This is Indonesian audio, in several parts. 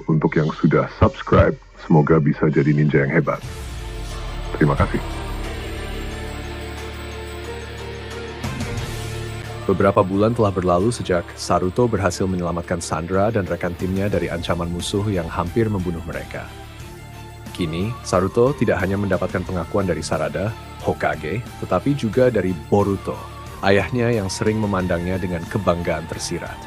untuk yang sudah subscribe, semoga bisa jadi ninja yang hebat. Terima kasih. Beberapa bulan telah berlalu sejak Saruto berhasil menyelamatkan Sandra dan rekan timnya dari ancaman musuh yang hampir membunuh mereka. Kini, Saruto tidak hanya mendapatkan pengakuan dari Sarada, Hokage, tetapi juga dari Boruto, ayahnya yang sering memandangnya dengan kebanggaan tersirat.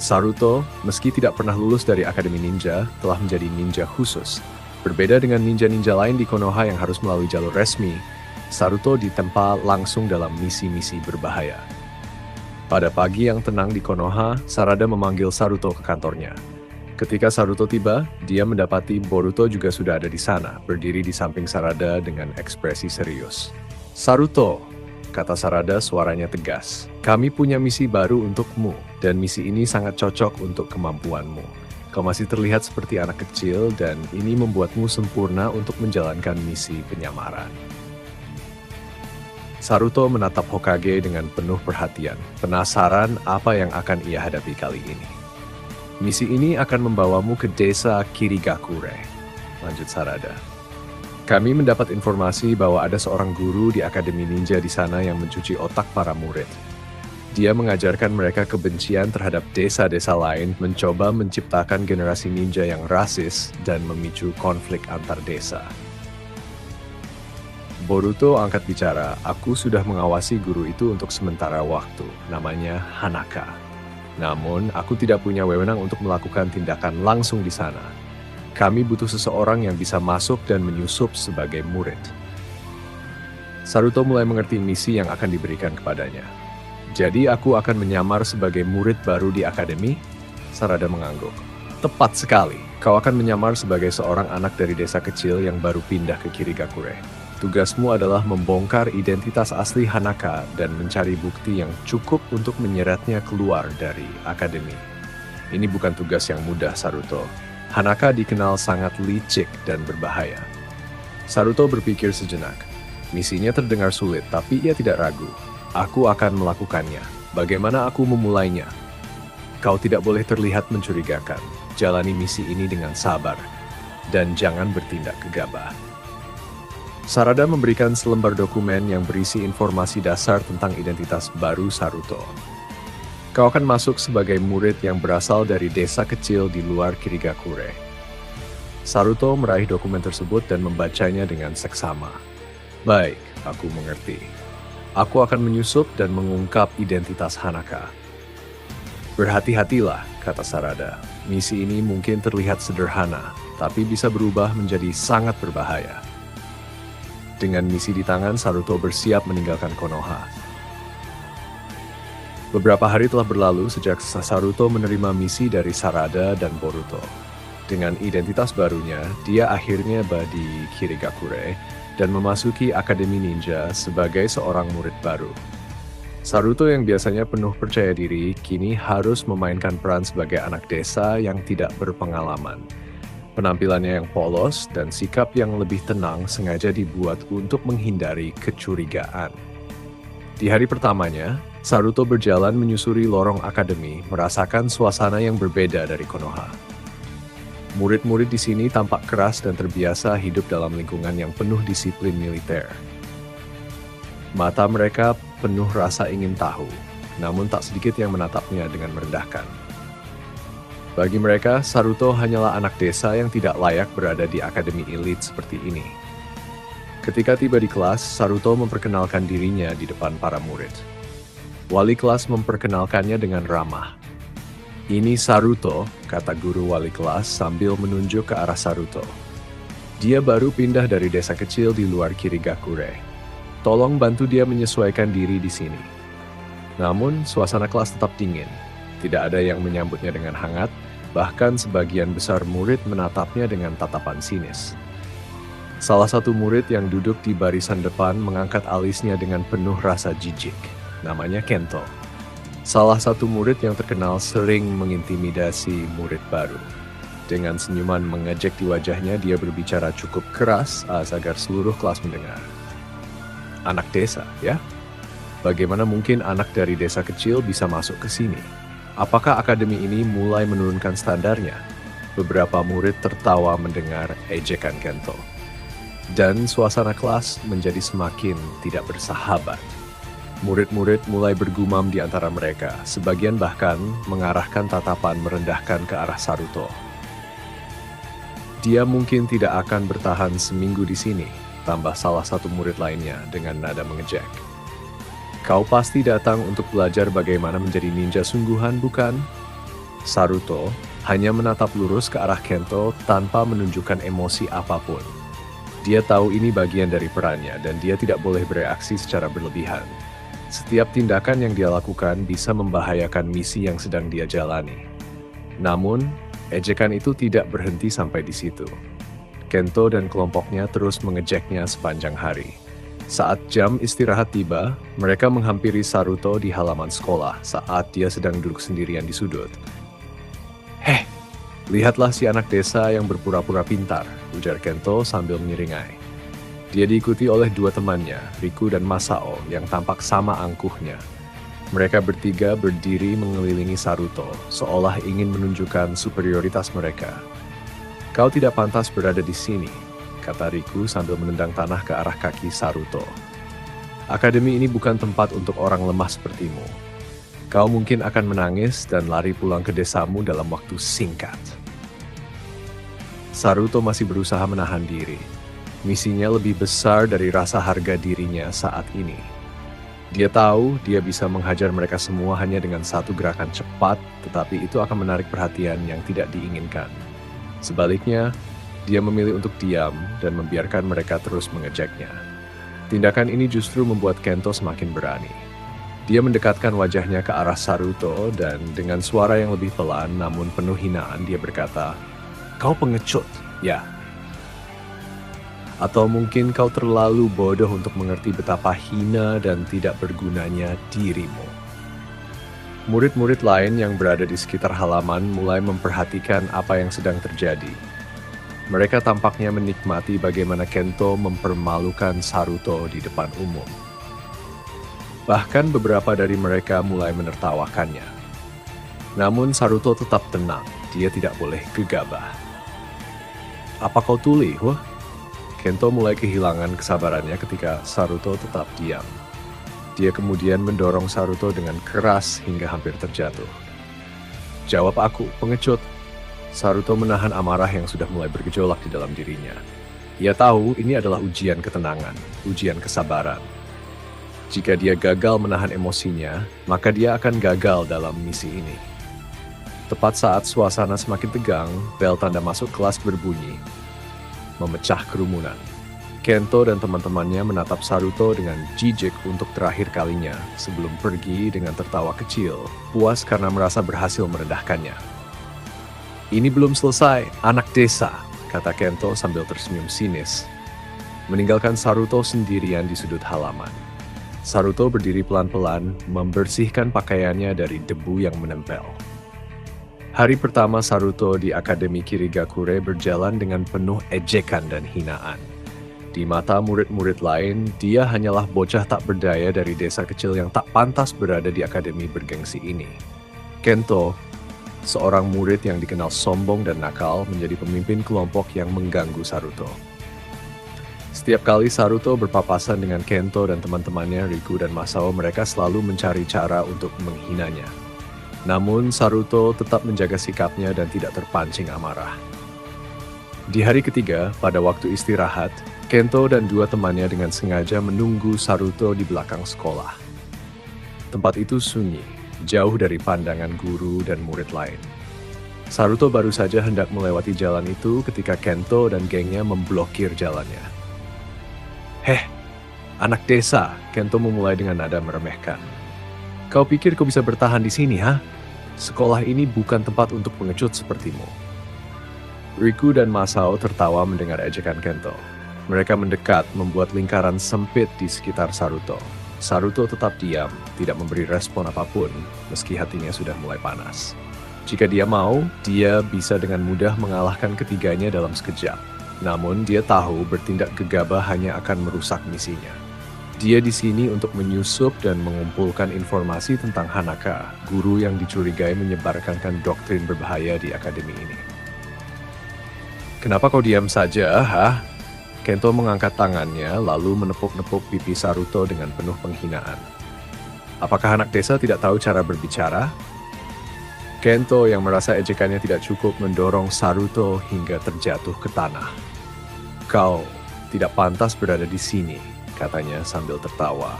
Saruto, meski tidak pernah lulus dari Akademi Ninja, telah menjadi ninja khusus. Berbeda dengan ninja-ninja lain di Konoha yang harus melalui jalur resmi, Saruto ditempa langsung dalam misi-misi berbahaya. Pada pagi yang tenang di Konoha, Sarada memanggil Saruto ke kantornya. Ketika Saruto tiba, dia mendapati Boruto juga sudah ada di sana, berdiri di samping Sarada dengan ekspresi serius. "Saruto," kata Sarada suaranya tegas, "kami punya misi baru untukmu, dan misi ini sangat cocok untuk kemampuanmu. Kau masih terlihat seperti anak kecil, dan ini membuatmu sempurna untuk menjalankan misi penyamaran." Saruto menatap Hokage dengan penuh perhatian, penasaran apa yang akan ia hadapi kali ini. "Misi ini akan membawamu ke desa Kirigakure," lanjut Sarada. "Kami mendapat informasi bahwa ada seorang guru di Akademi Ninja di sana yang mencuci otak para murid. Dia mengajarkan mereka kebencian terhadap desa-desa lain, mencoba menciptakan generasi ninja yang rasis, dan memicu konflik antar desa." Boruto angkat bicara, "Aku sudah mengawasi guru itu untuk sementara waktu, namanya Hanaka. Namun, aku tidak punya wewenang untuk melakukan tindakan langsung di sana. Kami butuh seseorang yang bisa masuk dan menyusup sebagai murid." Saruto mulai mengerti misi yang akan diberikan kepadanya. "Jadi aku akan menyamar sebagai murid baru di akademi?" Sarada mengangguk. "Tepat sekali, kau akan menyamar sebagai seorang anak dari desa kecil yang baru pindah ke Kirigakure. Tugasmu adalah membongkar identitas asli Hanaka dan mencari bukti yang cukup untuk menyeretnya keluar dari akademi. Ini bukan tugas yang mudah, Saruto. Hanaka dikenal sangat licik dan berbahaya." Saruto berpikir sejenak. Misinya terdengar sulit, tapi ia tidak ragu. "Aku akan melakukannya. Bagaimana aku memulainya?" "Kau tidak boleh terlihat mencurigakan. Jalani misi ini dengan sabar, dan jangan bertindak gegabah." Sarada memberikan selembar dokumen yang berisi informasi dasar tentang identitas baru Saruto. "Kau akan masuk sebagai murid yang berasal dari desa kecil di luar Kirigakure." Saruto meraih dokumen tersebut dan membacanya dengan seksama. "Baik, aku mengerti. Aku akan menyusup dan mengungkap identitas Hanaka." "Berhati-hatilah," kata Sarada. "Misi ini mungkin terlihat sederhana, tapi bisa berubah menjadi sangat berbahaya." Dengan misi di tangan, Saruto bersiap meninggalkan Konoha. Beberapa hari telah berlalu sejak Saruto menerima misi dari Sarada dan Boruto. Dengan identitas barunya, dia akhirnya tiba di Kirigakure dan memasuki Akademi Ninja sebagai seorang murid baru. Saruto yang biasanya penuh percaya diri, kini harus memainkan peran sebagai anak desa yang tidak berpengalaman. Penampilannya yang polos dan sikap yang lebih tenang sengaja dibuat untuk menghindari kecurigaan. Di hari pertamanya, Saruto berjalan menyusuri lorong akademi, merasakan suasana yang berbeda dari Konoha. Murid-murid di sini tampak keras dan terbiasa hidup dalam lingkungan yang penuh disiplin militer. Mata mereka penuh rasa ingin tahu, namun tak sedikit yang menatapnya dengan merendahkan. Bagi mereka, Saruto hanyalah anak desa yang tidak layak berada di akademi elit seperti ini. Ketika tiba di kelas, Saruto memperkenalkan dirinya di depan para murid. Wali kelas memperkenalkannya dengan ramah. "Ini Saruto," kata guru wali kelas sambil menunjuk ke arah Saruto. "Dia baru pindah dari desa kecil di luar Kirigakure. Tolong bantu dia menyesuaikan diri di sini." Namun, suasana kelas tetap dingin. Tidak ada yang menyambutnya dengan hangat, bahkan sebagian besar murid menatapnya dengan tatapan sinis. Salah satu murid yang duduk di barisan depan mengangkat alisnya dengan penuh rasa jijik. Namanya Kento. Salah satu murid yang terkenal sering mengintimidasi murid baru. Dengan senyuman mengejek di wajahnya, dia berbicara cukup keras agar seluruh kelas mendengar. "Anak desa, ya? Bagaimana mungkin anak dari desa kecil bisa masuk ke sini? Apakah akademi ini mulai menurunkan standarnya?" Beberapa murid tertawa mendengar ejekan Kento. Dan suasana kelas menjadi semakin tidak bersahabat. Murid-murid mulai bergumam di antara mereka, sebagian bahkan mengarahkan tatapan merendahkan ke arah Saruto. Dia mungkin tidak akan bertahan seminggu di sini, tambah salah satu murid lainnya dengan nada mengejek. Kau pasti datang untuk belajar bagaimana menjadi ninja sungguhan, bukan? Saruto hanya menatap lurus ke arah Kento tanpa menunjukkan emosi apapun. Dia tahu ini bagian dari perannya dan dia tidak boleh bereaksi secara berlebihan. Setiap tindakan yang dia lakukan bisa membahayakan misi yang sedang dia jalani. Namun, ejekan itu tidak berhenti sampai di situ. Kento dan kelompoknya terus mengejeknya sepanjang hari. Saat jam istirahat tiba, mereka menghampiri Saruto di halaman sekolah saat dia sedang duduk sendirian di sudut. "Heh, lihatlah si anak desa yang berpura-pura pintar," ujar Kento sambil menyeringai. Dia diikuti oleh dua temannya, Riku dan Masao, yang tampak sama angkuhnya. Mereka bertiga berdiri mengelilingi Saruto, seolah ingin menunjukkan superioritas mereka. "Kau tidak pantas berada di sini," kata Riku sambil menendang tanah ke arah kaki Saruto. "Akademi ini bukan tempat untuk orang lemah sepertimu. Kau mungkin akan menangis dan lari pulang ke desamu dalam waktu singkat." Saruto masih berusaha menahan diri. Misinya lebih besar dari rasa harga dirinya saat ini. Dia tahu dia bisa menghajar mereka semua hanya dengan satu gerakan cepat, tetapi itu akan menarik perhatian yang tidak diinginkan. Sebaliknya, dia memilih untuk diam dan membiarkan mereka terus mengejeknya. Tindakan ini justru membuat Kento semakin berani. Dia mendekatkan wajahnya ke arah Saruto dan dengan suara yang lebih pelan namun penuh hinaan dia berkata, "Kau pengecut, ya. Atau mungkin kau terlalu bodoh untuk mengerti betapa hina dan tidak bergunanya dirimu." Murid-murid lain yang berada di sekitar halaman mulai memperhatikan apa yang sedang terjadi. Mereka tampaknya menikmati bagaimana Kento mempermalukan Saruto di depan umum. Bahkan beberapa dari mereka mulai menertawakannya. Namun Saruto tetap tenang, dia tidak boleh gegabah. "Apa kau tuli, wah?" Kento mulai kehilangan kesabarannya ketika Saruto tetap diam. Dia kemudian mendorong Saruto dengan keras hingga hampir terjatuh. "Jawab aku, pengecut." Saruto menahan amarah yang sudah mulai bergejolak di dalam dirinya. Ia tahu ini adalah ujian ketenangan, ujian kesabaran. Jika dia gagal menahan emosinya, maka dia akan gagal dalam misi ini. Tepat saat suasana semakin tegang, bel tanda masuk kelas berbunyi, memecah kerumunan. Kento dan teman-temannya menatap Saruto dengan jijik untuk terakhir kalinya sebelum pergi dengan tertawa kecil, puas karena merasa berhasil merendahkannya. "Ini belum selesai, anak desa," kata Kento sambil tersenyum sinis. Meninggalkan Saruto sendirian di sudut halaman. Saruto berdiri pelan-pelan, membersihkan pakaiannya dari debu yang menempel. Hari pertama Saruto di Akademi Kirigakure berjalan dengan penuh ejekan dan hinaan. Di mata murid-murid lain, dia hanyalah bocah tak berdaya dari desa kecil yang tak pantas berada di akademi bergengsi ini. Kento, seorang murid yang dikenal sombong dan nakal, menjadi pemimpin kelompok yang mengganggu Saruto. Setiap kali Saruto berpapasan dengan Kento dan teman-temannya Riku dan Masao, mereka selalu mencari cara untuk menghinanya. Namun Saruto tetap menjaga sikapnya dan tidak terpancing amarah. Di hari ketiga, pada waktu istirahat, Kento dan dua temannya dengan sengaja menunggu Saruto di belakang sekolah. Tempat itu sunyi, jauh dari pandangan guru dan murid lain. Saruto baru saja hendak melewati jalan itu ketika Kento dan gengnya memblokir jalannya. "Heh, anak desa," Kento memulai dengan nada meremehkan. "Kau pikir kau bisa bertahan di sini, ha? Sekolah ini bukan tempat untuk pengecut sepertimu." Riku dan Masao tertawa mendengar ejekan Kento. Mereka mendekat, membuat lingkaran sempit di sekitar Saruto. Saruto tetap diam, tidak memberi respon apapun, meski hatinya sudah mulai panas. Jika dia mau, dia bisa dengan mudah mengalahkan ketiganya dalam sekejap. Namun dia tahu bertindak gegabah hanya akan merusak misinya. Dia di sini untuk menyusup dan mengumpulkan informasi tentang Hanaka, guru yang dicurigai menyebarkan doktrin berbahaya di akademi ini. Kenapa kau diam saja, hah? Kento mengangkat tangannya lalu menepuk-nepuk pipi Saruto dengan penuh penghinaan. Apakah anak desa tidak tahu cara berbicara? Kento yang merasa ejekannya tidak cukup mendorong Saruto hingga terjatuh ke tanah. Kau tidak pantas berada di sini, katanya sambil tertawa.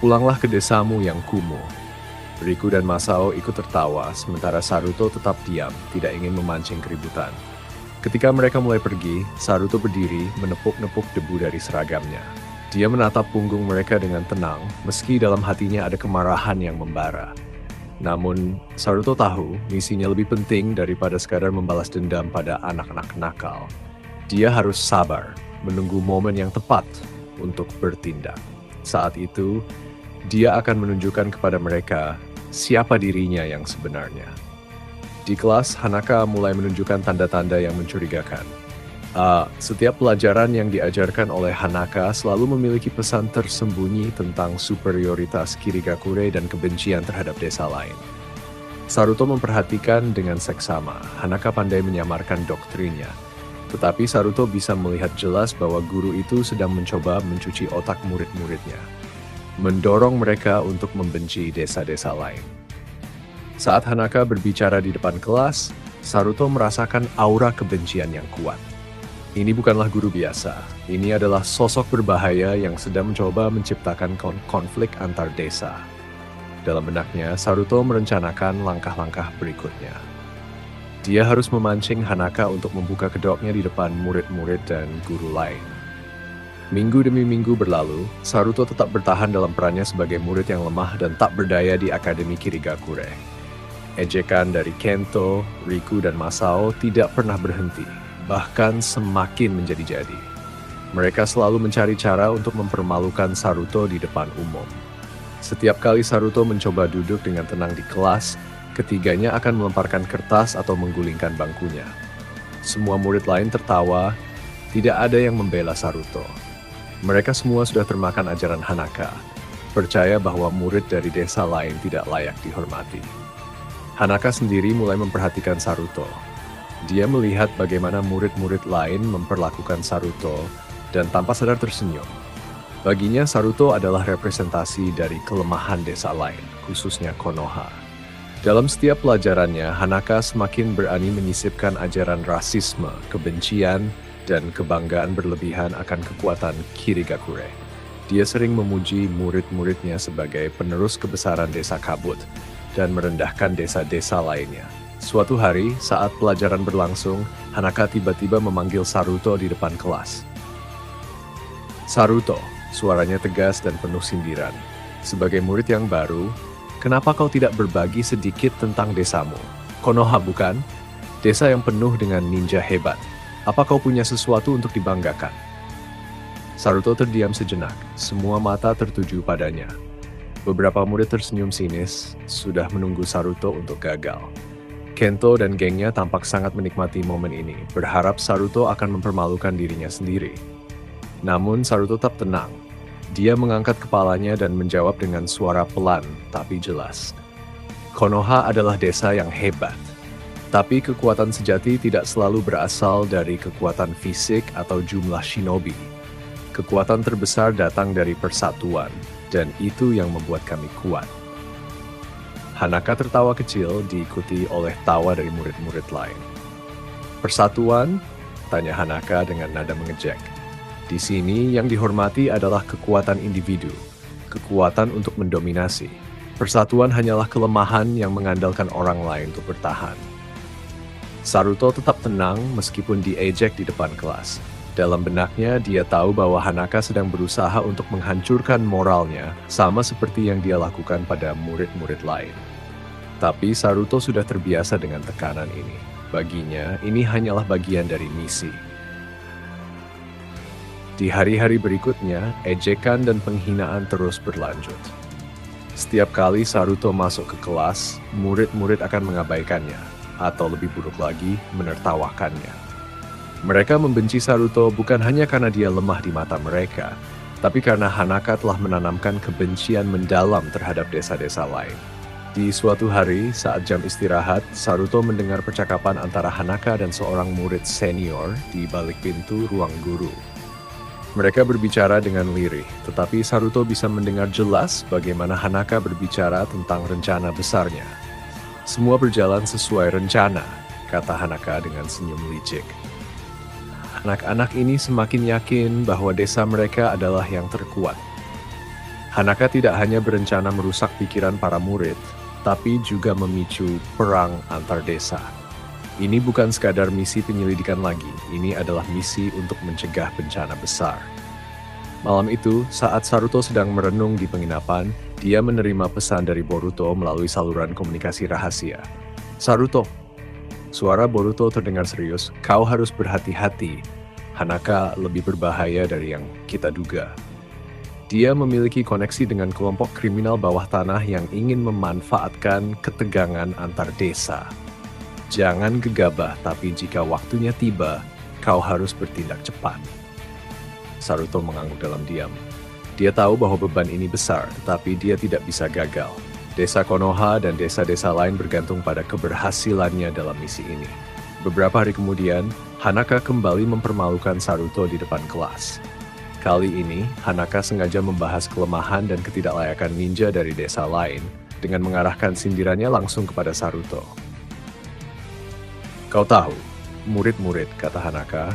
Pulanglah ke desamu yang kumuh. Riku dan Masao ikut tertawa, sementara Saruto tetap diam, tidak ingin memancing keributan. Ketika mereka mulai pergi, Saruto berdiri menepuk-nepuk debu dari seragamnya. Dia menatap punggung mereka dengan tenang, meski dalam hatinya ada kemarahan yang membara. Namun, Saruto tahu misinya lebih penting daripada sekadar membalas dendam pada anak-anak nakal. Dia harus sabar, menunggu momen yang tepat untuk bertindak. Saat itu, dia akan menunjukkan kepada mereka siapa dirinya yang sebenarnya. Di kelas, Hanaka mulai menunjukkan tanda-tanda yang mencurigakan. Setiap pelajaran yang diajarkan oleh Hanaka selalu memiliki pesan tersembunyi tentang superioritas Kirigakure dan kebencian terhadap desa lain. Saruto memperhatikan dengan seksama. Hanaka pandai menyamarkan doktrinnya. Tetapi Saruto bisa melihat jelas bahwa guru itu sedang mencoba mencuci otak murid-muridnya, mendorong mereka untuk membenci desa-desa lain. Saat Hanaka berbicara di depan kelas, Saruto merasakan aura kebencian yang kuat. Ini bukanlah guru biasa. Ini adalah sosok berbahaya yang sedang mencoba menciptakan konflik antar desa. Dalam benaknya, Saruto merencanakan langkah-langkah berikutnya. Dia harus memancing Hanaka untuk membuka kedoknya di depan murid-murid dan guru lain. Minggu demi minggu berlalu, Saruto tetap bertahan dalam perannya sebagai murid yang lemah dan tak berdaya di Akademi Kirigakure. Ejekan dari Kento, Riku, dan Masao tidak pernah berhenti, bahkan semakin menjadi-jadi. Mereka selalu mencari cara untuk mempermalukan Saruto di depan umum. Setiap kali Saruto mencoba duduk dengan tenang di kelas, ketiganya akan melemparkan kertas atau menggulingkan bangkunya. Semua murid lain tertawa, tidak ada yang membela Saruto. Mereka semua sudah termakan ajaran Hanaka, percaya bahwa murid dari desa lain tidak layak dihormati. Hanaka sendiri mulai memperhatikan Saruto. Dia melihat bagaimana murid-murid lain memperlakukan Saruto dan tanpa sadar tersenyum. Baginya Saruto adalah representasi dari kelemahan desa lain, khususnya Konoha. Dalam setiap pelajarannya, Hanaka semakin berani menyisipkan ajaran rasisme, kebencian, dan kebanggaan berlebihan akan kekuatan Kirigakure. Dia sering memuji murid-muridnya sebagai penerus kebesaran desa kabut dan merendahkan desa-desa lainnya. Suatu hari, saat pelajaran berlangsung, Hanaka tiba-tiba memanggil Saruto di depan kelas. Saruto, suaranya tegas dan penuh sindiran. Sebagai murid yang baru, kenapa kau tidak berbagi sedikit tentang desamu? Konoha bukan? Desa yang penuh dengan ninja hebat. Apa kau punya sesuatu untuk dibanggakan? Saruto terdiam sejenak, semua mata tertuju padanya. Beberapa murid tersenyum sinis, sudah menunggu Saruto untuk gagal. Kento dan gengnya tampak sangat menikmati momen ini, berharap Saruto akan mempermalukan dirinya sendiri. Namun Saruto tetap tenang. Dia mengangkat kepalanya dan menjawab dengan suara pelan tapi jelas. Konoha adalah desa yang hebat. Tapi kekuatan sejati tidak selalu berasal dari kekuatan fisik atau jumlah shinobi. Kekuatan terbesar datang dari persatuan, dan itu yang membuat kami kuat. Hanaka tertawa kecil diikuti oleh tawa dari murid-murid lain. Persatuan? Tanya Hanaka dengan nada mengejek. Di sini yang dihormati adalah kekuatan individu, kekuatan untuk mendominasi. Persatuan hanyalah kelemahan yang mengandalkan orang lain untuk bertahan. Saruto tetap tenang meskipun diejek di depan kelas. Dalam benaknya, dia tahu bahwa Hanaka sedang berusaha untuk menghancurkan moralnya, sama seperti yang dia lakukan pada murid-murid lain. Tapi Saruto sudah terbiasa dengan tekanan ini. Baginya, ini hanyalah bagian dari misi. Di hari-hari berikutnya, ejekan dan penghinaan terus berlanjut. Setiap kali Saruto masuk ke kelas, murid-murid akan mengabaikannya, atau lebih buruk lagi, menertawakannya. Mereka membenci Saruto bukan hanya karena dia lemah di mata mereka, tapi karena Hanaka telah menanamkan kebencian mendalam terhadap desa-desa lain. Di suatu hari, saat jam istirahat, Saruto mendengar percakapan antara Hanaka dan seorang murid senior di balik pintu ruang guru. Mereka berbicara dengan lirih, tetapi Saruto bisa mendengar jelas bagaimana Hanaka berbicara tentang rencana besarnya. Semua berjalan sesuai rencana, kata Hanaka dengan senyum licik. Anak-anak ini semakin yakin bahwa desa mereka adalah yang terkuat. Hanaka tidak hanya berencana merusak pikiran para murid, tapi juga memicu perang antar desa. Ini bukan sekadar misi penyelidikan lagi, ini adalah misi untuk mencegah bencana besar. Malam itu, saat Saruto sedang merenung di penginapan, dia menerima pesan dari Boruto melalui saluran komunikasi rahasia. Saruto, suara Boruto terdengar serius, kau harus berhati-hati. Hanaka lebih berbahaya dari yang kita duga. Dia memiliki koneksi dengan kelompok kriminal bawah tanah yang ingin memanfaatkan ketegangan antar desa. Jangan gegabah, tapi jika waktunya tiba, kau harus bertindak cepat. Saruto mengangguk dalam diam. Dia tahu bahwa beban ini besar, tetapi dia tidak bisa gagal. Desa Konoha dan desa-desa lain bergantung pada keberhasilannya dalam misi ini. Beberapa hari kemudian, Hanaka kembali mempermalukan Saruto di depan kelas. Kali ini, Hanaka sengaja membahas kelemahan dan ketidaklayakan ninja dari desa lain dengan mengarahkan sindirannya langsung kepada Saruto. Kau tahu, murid-murid, kata Hanaka,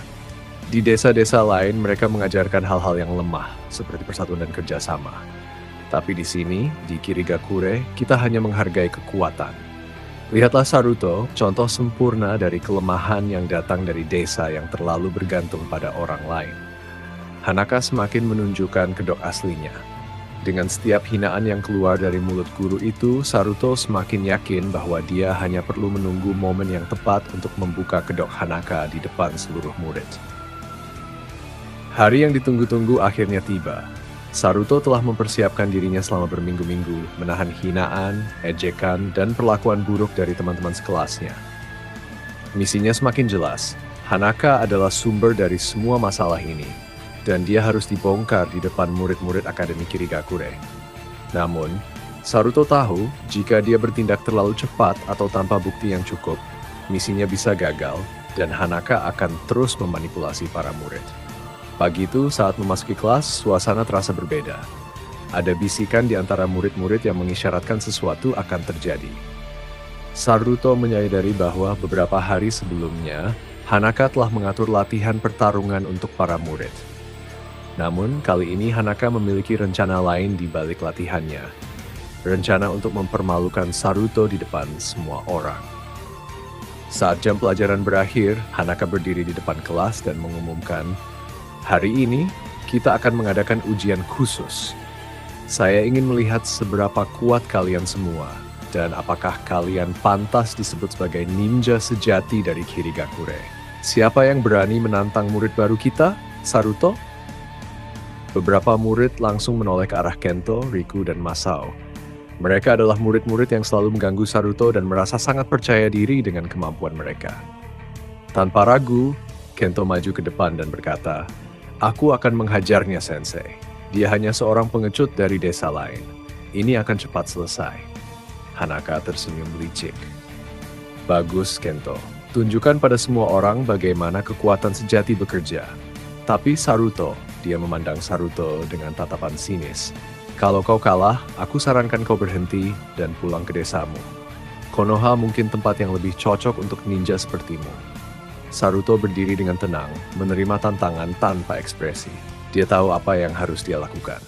di desa-desa lain mereka mengajarkan hal-hal yang lemah, seperti persatuan dan kerjasama. Tapi di sini, di Kirigakure, kita hanya menghargai kekuatan. Lihatlah Saruto, contoh sempurna dari kelemahan yang datang dari desa yang terlalu bergantung pada orang lain. Hanaka semakin menunjukkan kedok aslinya. Dengan setiap hinaan yang keluar dari mulut guru itu, Saruto semakin yakin bahwa dia hanya perlu menunggu momen yang tepat untuk membuka kedok Hanaka di depan seluruh murid. Hari yang ditunggu-tunggu akhirnya tiba. Saruto telah mempersiapkan dirinya selama berminggu-minggu, menahan hinaan, ejekan, dan perlakuan buruk dari teman-teman sekelasnya. Misinya semakin jelas. Hanaka adalah sumber dari semua masalah ini, dan dia harus dibongkar di depan murid-murid Akademi Kirigakure. Namun, Saruto tahu jika dia bertindak terlalu cepat atau tanpa bukti yang cukup, misinya bisa gagal dan Hanaka akan terus memanipulasi para murid. Pagi itu, saat memasuki kelas, suasana terasa berbeda. Ada bisikan di antara murid-murid yang mengisyaratkan sesuatu akan terjadi. Saruto menyadari bahwa beberapa hari sebelumnya, Hanaka telah mengatur latihan pertarungan untuk para murid. Namun, kali ini Hanaka memiliki rencana lain di balik latihannya. Rencana untuk mempermalukan Saruto di depan semua orang. Saat jam pelajaran berakhir, Hanaka berdiri di depan kelas dan mengumumkan, "Hari ini, kita akan mengadakan ujian khusus. Saya ingin melihat seberapa kuat kalian semua, dan apakah kalian pantas disebut sebagai ninja sejati dari Kirigakure. Siapa yang berani menantang murid baru kita, Saruto?" Beberapa murid langsung menoleh ke arah Kento, Riku, dan Masao. Mereka adalah murid-murid yang selalu mengganggu Saruto dan merasa sangat percaya diri dengan kemampuan mereka. Tanpa ragu, Kento maju ke depan dan berkata, "Aku akan menghajarnya, Sensei. Dia hanya seorang pengecut dari desa lain. Ini akan cepat selesai." Hanaka tersenyum licik. "Bagus, Kento. Tunjukkan pada semua orang bagaimana kekuatan sejati bekerja. Tapi Saruto," dia memandang Saruto dengan tatapan sinis, "kalau kau kalah, aku sarankan kau berhenti dan pulang ke desamu. Konoha mungkin tempat yang lebih cocok untuk ninja sepertimu." Saruto berdiri dengan tenang, menerima tantangan tanpa ekspresi. Dia tahu apa yang harus dia lakukan.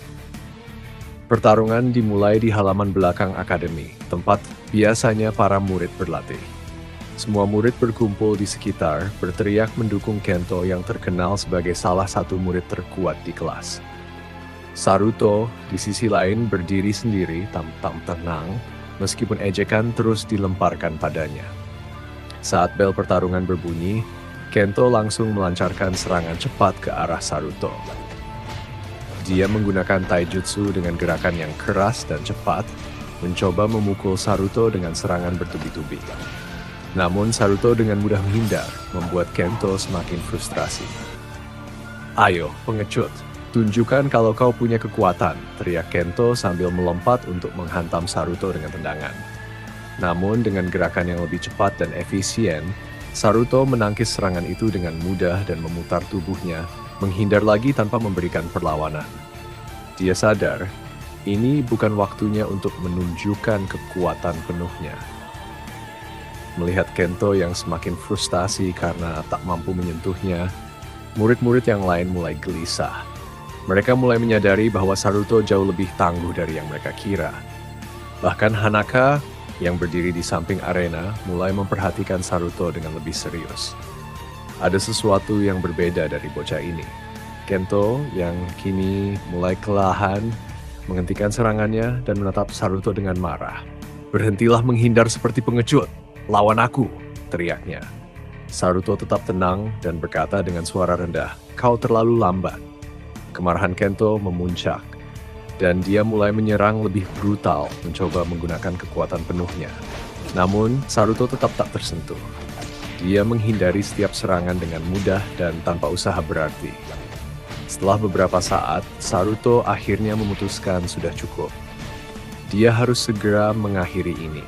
Pertarungan dimulai di halaman belakang akademi, tempat biasanya para murid berlatih. Semua murid berkumpul di sekitar, berteriak mendukung Kento yang terkenal sebagai salah satu murid terkuat di kelas. Saruto, di sisi lain, berdiri sendiri, tampak tenang, meskipun ejekan terus dilemparkan padanya. Saat bel pertarungan berbunyi, Kento langsung melancarkan serangan cepat ke arah Saruto. Dia menggunakan taijutsu dengan gerakan yang keras dan cepat, mencoba memukul Saruto dengan serangan bertubi-tubi. Namun Saruto dengan mudah menghindar, membuat Kento semakin frustrasi. "Ayo, pengecut, tunjukkan kalau kau punya kekuatan," teriak Kento sambil melompat untuk menghantam Saruto dengan tendangan. Namun dengan gerakan yang lebih cepat dan efisien, Saruto menangkis serangan itu dengan mudah dan memutar tubuhnya, menghindar lagi tanpa memberikan perlawanan. Dia sadar, ini bukan waktunya untuk menunjukkan kekuatan penuhnya. Melihat Kento yang semakin frustasi karena tak mampu menyentuhnya, murid-murid yang lain mulai gelisah. Mereka mulai menyadari bahwa Saruto jauh lebih tangguh dari yang mereka kira. Bahkan Hanaka yang berdiri di samping arena mulai memperhatikan Saruto dengan lebih serius. Ada sesuatu yang berbeda dari bocah ini. Kento yang kini mulai kelelahan menghentikan serangannya dan menatap Saruto dengan marah. "Berhentilah menghindar seperti pengecut. Lawan aku," teriaknya. Saruto tetap tenang dan berkata dengan suara rendah, "Kau terlalu lambat." Kemarahan Kento memuncak, dan dia mulai menyerang lebih brutal, mencoba menggunakan kekuatan penuhnya. Namun, Saruto tetap tak tersentuh. Dia menghindari setiap serangan dengan mudah dan tanpa usaha berarti. Setelah beberapa saat, Saruto akhirnya memutuskan sudah cukup. Dia harus segera mengakhiri ini.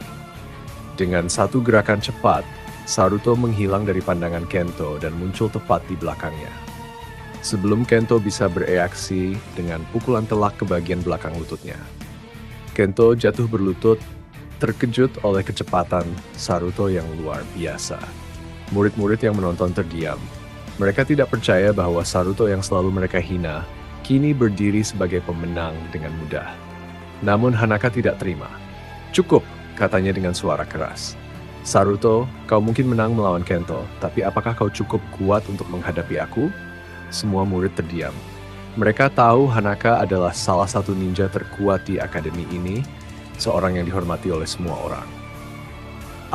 Dengan satu gerakan cepat, Saruto menghilang dari pandangan Kento dan muncul tepat di belakangnya. Sebelum Kento bisa bereaksi dengan pukulan telak ke bagian belakang lututnya. Kento jatuh berlutut, terkejut oleh kecepatan Saruto yang luar biasa. Murid-murid yang menonton terdiam. Mereka tidak percaya bahwa Saruto yang selalu mereka hina, kini berdiri sebagai pemenang dengan mudah. Namun Hanaka tidak terima. "Cukup," katanya dengan suara keras. "Saruto, kau mungkin menang melawan Kento, tapi apakah kau cukup kuat untuk menghadapi aku?" Semua murid terdiam. Mereka tahu Hanaka adalah salah satu ninja terkuat di akademi ini, seorang yang dihormati oleh semua orang.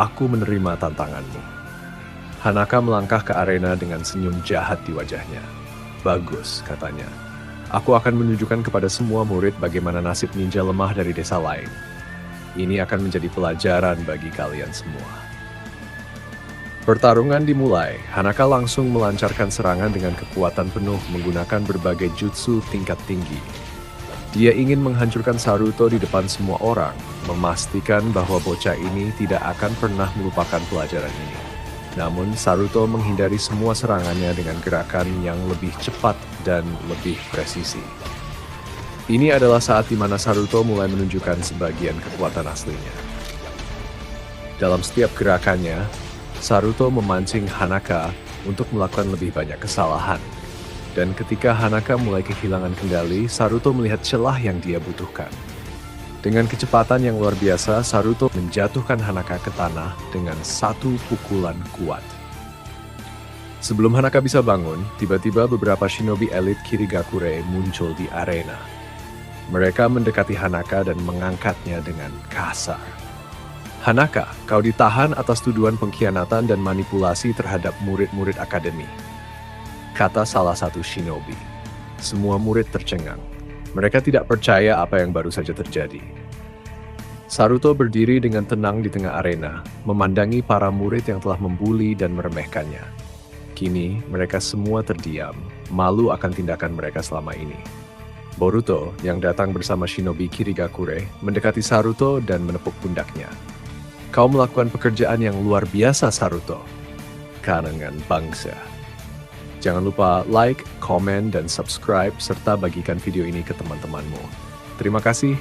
"Aku menerima tantanganmu." Hanaka melangkah ke arena dengan senyum jahat di wajahnya. "Bagus," katanya. "Aku akan menunjukkan kepada semua murid bagaimana nasib ninja lemah dari desa lain. Ini akan menjadi pelajaran bagi kalian semua." Pertarungan dimulai. Hanaka langsung melancarkan serangan dengan kekuatan penuh menggunakan berbagai jutsu tingkat tinggi. Dia ingin menghancurkan Saruto di depan semua orang, memastikan bahwa bocah ini tidak akan pernah melupakan pelajaran ini. Namun Saruto menghindari semua serangannya dengan gerakan yang lebih cepat dan lebih presisi. Ini adalah saat di mana Saruto mulai menunjukkan sebagian kekuatan aslinya. Dalam setiap gerakannya, Saruto memancing Hanaka untuk melakukan lebih banyak kesalahan. Dan ketika Hanaka mulai kehilangan kendali, Saruto melihat celah yang dia butuhkan. Dengan kecepatan yang luar biasa, Saruto menjatuhkan Hanaka ke tanah dengan satu pukulan kuat. Sebelum Hanaka bisa bangun, tiba-tiba beberapa shinobi elit Kirigakure muncul di arena. Mereka mendekati Hanaka dan mengangkatnya dengan kasar. "Hanaka, kau ditahan atas tuduhan pengkhianatan dan manipulasi terhadap murid-murid akademi," kata salah satu shinobi. Semua murid tercengang. Mereka tidak percaya apa yang baru saja terjadi. Saruto berdiri dengan tenang di tengah arena, memandangi para murid yang telah membuli dan meremehkannya. Kini, mereka semua terdiam, malu akan tindakan mereka selama ini. Boruto, yang datang bersama shinobi Kirigakure, mendekati Saruto dan menepuk pundaknya. "Kau melakukan pekerjaan yang luar biasa, Saruto. Karangan bangsa." Jangan lupa like, komen, dan subscribe, serta bagikan video ini ke teman-temanmu. Terima kasih.